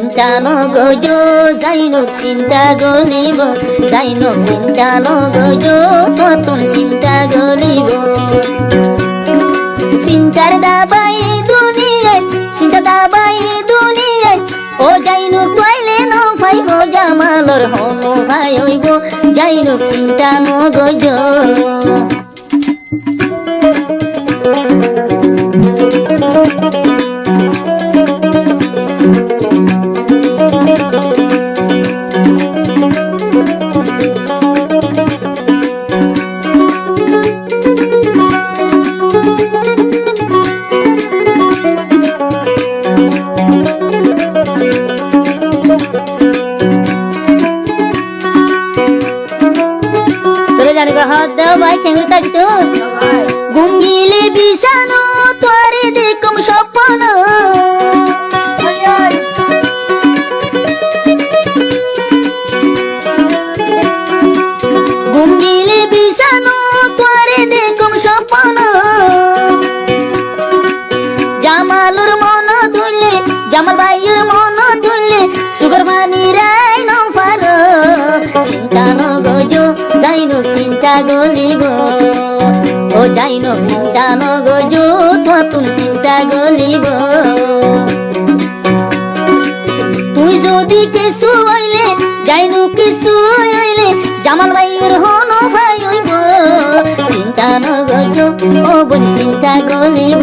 চিন্তা নগজো যাইনুক চিন্তা গলিব যাইনুক চিন্তা নগজো নতুন চিন্তা গলিব চিন্তার দাবাই দুনিয়ায় চিন্তা দাবাই দুনিয়ায় ও যাইনুক পাইলে ন পাইব জামালর হনো ভাই হইব যাইনুক চিন্তা নগজো ঘুমিলে বিছানো তোরে দেখম স্বপ্ন ঘুমিলে বিছানো তোরে দেখম স্বপ্ন জামালুর মন ধুলে জামাল ভাইয়ের মন ধুলে সুগর মানি রাই নফার চিন্তা নগজো যাইনুক চিন্তা গলিব ও যাইনুক চিন্তা নগজো নতুন চিন্তা গলিব তুই যদি কিছু হইলে যাইনুক কিছু হইলে জামাল ভাইয়ের হনো ভাই হইব চিন্তা নগজো ও বোন চিন্তা গলিব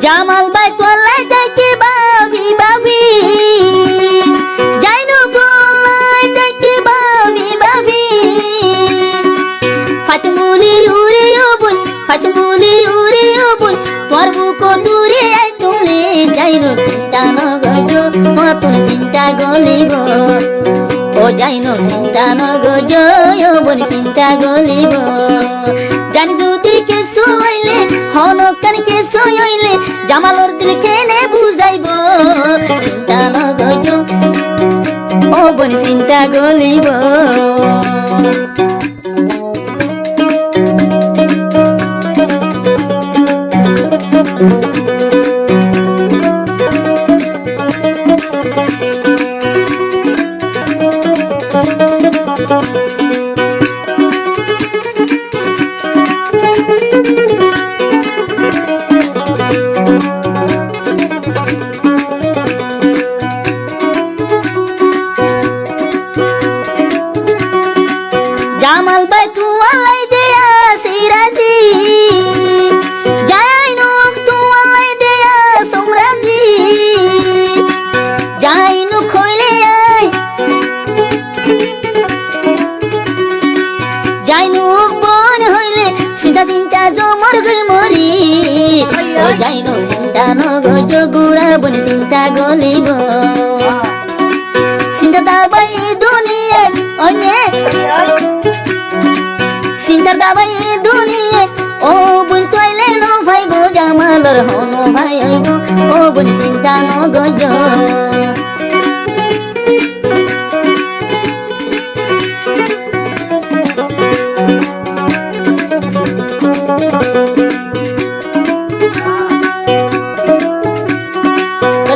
জামাল ভাই তোলাই দেখে বাবি বাবি যাইনু গোলাই দেখে বাবি বাবি ফাতমুলি উড়ে ওবুল ফাতমুলি উড়ে ওবুল তোর বুক দূরে আই তুলে যাইনু চিন্তা নগজো নতুন চিন্তা গলিব ও যাইনু চিন্তা নগজো বোন চিন্তা গলিব জানি যদি কিছু হইলে হনকান কিছু হইলে জামালর দিল কেনে বুঝাইব চিন্তা নগজো ও বোন চিন্তা গলিব জামাল ভাই তুয়ালাই দেয়া সিরাজি যাইনুক তুয়ালাই দেয়া সোমরাজি যাইনুক হইলে আই যাইনুক বন হইলে চিন্তা চিন্তা জমর গই মরি ও যাইনুক চিন্তা নগজো গুড়া বন চিন্তা গলিব চিন্তা দাবাই দুনিয়া অনেক চিন্তার দাবাই দুনিয়া ও বোন তোইলে ন ভাইব জামালর হনো ভাই হইব ও বোন চিন্তা নগজো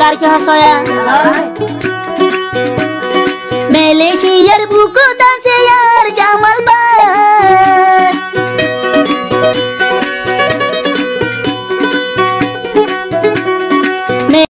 আর কি হাসয়া মালয়েশিয়ার বুকো দাসে আর